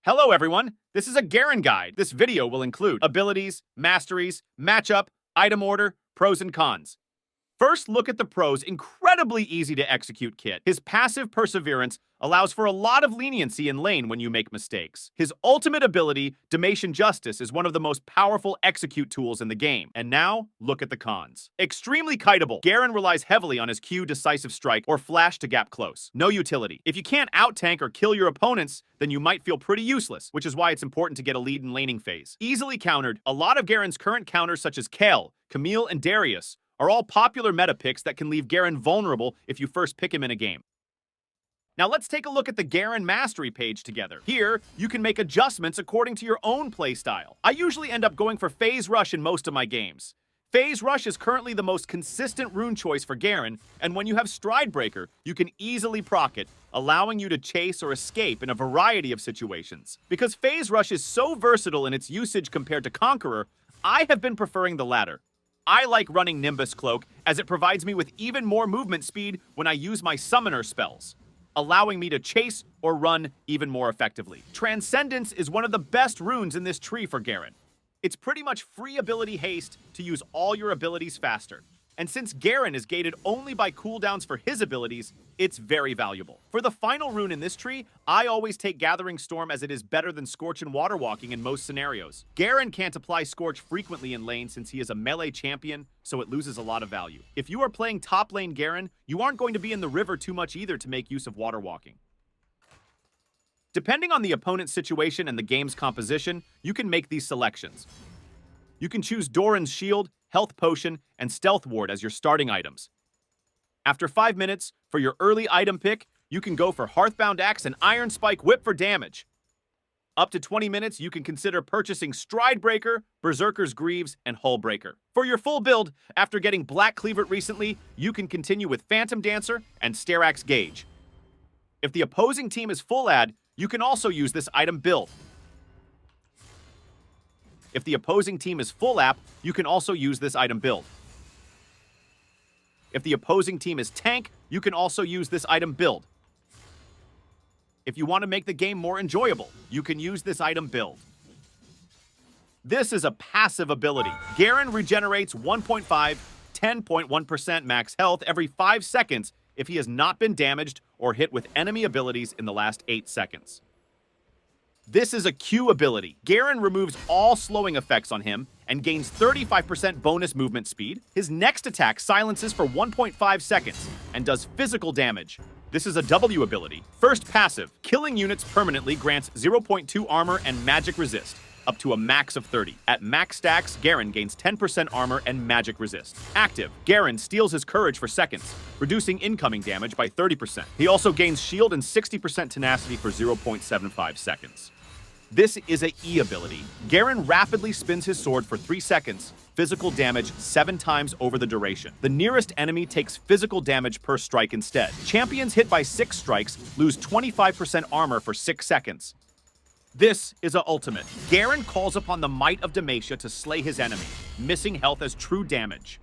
Hello everyone, this is a Garen guide. This video will include abilities, masteries, matchup, item order, pros and cons. First, look at the pros. Incredibly easy to execute kit. His passive Perseverance allows for a lot of leniency in lane when you make mistakes. His ultimate ability, Damation Justice, is one of the most powerful execute tools in the game. And now, look at the cons. Extremely kiteable. Garen relies heavily on his Q, Decisive Strike, or Flash to gap close. No utility. If you can't out-tank or kill your opponents, then you might feel pretty useless, which is why it's important to get a lead in laning phase. Easily countered. A lot of Garen's current counters, such as Kale, Camille, and Darius, are all popular meta picks that can leave Garen vulnerable if you first pick him in a game. Now let's take a look at the Garen Mastery page together. Here, you can make adjustments according to your own playstyle. I usually end up going for Phase Rush in most of my games. Phase Rush is currently the most consistent rune choice for Garen, and when you have Stride Breaker, you can easily proc it, allowing you to chase or escape in a variety of situations. Because Phase Rush is so versatile in its usage compared to Conqueror, I have been preferring the latter. I like running Nimbus Cloak as it provides me with even more movement speed when I use my summoner spells, allowing me to chase or run even more effectively. Transcendence is one of the best runes in this tree for Garen. It's pretty much free ability haste to use all your abilities faster. And since Garen is gated only by cooldowns for his abilities, it's very valuable. For the final rune in this tree, I always take Gathering Storm as it is better than Scorch and Water Walking in most scenarios. Garen can't apply Scorch frequently in lane since he is a melee champion, so it loses a lot of value. If you are playing top lane Garen, you aren't going to be in the river too much either to make use of Water Walking. Depending on the opponent's situation and the game's composition, you can make these selections. You can choose Doran's Shield, Health Potion, and Stealth Ward as your starting items. After 5 minutes, for your early item pick, you can go for Hearthbound Axe and Iron Spike Whip for damage. Up to 20 minutes, you can consider purchasing Stride Breaker, Berserker's Greaves, and Hull Breaker. For your full build, after getting Black Cleaver recently, you can continue with Phantom Dancer and Sterax Gauge. If the opposing team is full ad, you can also use this item build. If the opposing team is full app, you can also use this item build. If the opposing team is tank, you can also use this item build. If you want to make the game more enjoyable, you can use this item build. This is a passive ability. Garen regenerates 1.5, 10.1% max health every 5 seconds if he has not been damaged or hit with enemy abilities in the last 8 seconds. This is a Q ability. Garen removes all slowing effects on him and gains 35% bonus movement speed. His next attack silences for 1.5 seconds and does physical damage. This is a W ability. First passive, killing units permanently grants 0.2 armor and magic resist, up to a max of 30. At max stacks, Garen gains 10% armor and magic resist. Active, Garen steals his courage for seconds, reducing incoming damage by 30%. He also gains shield and 60% tenacity for 0.75 seconds. This is a E ability. Garen rapidly spins his sword for 3 seconds, physical damage 7 times over the duration. The nearest enemy takes physical damage per strike instead. Champions hit by 6 strikes lose 25% armor for 6 seconds. This is a ultimate. Garen calls upon the might of Demacia to slay his enemy, missing health as true damage.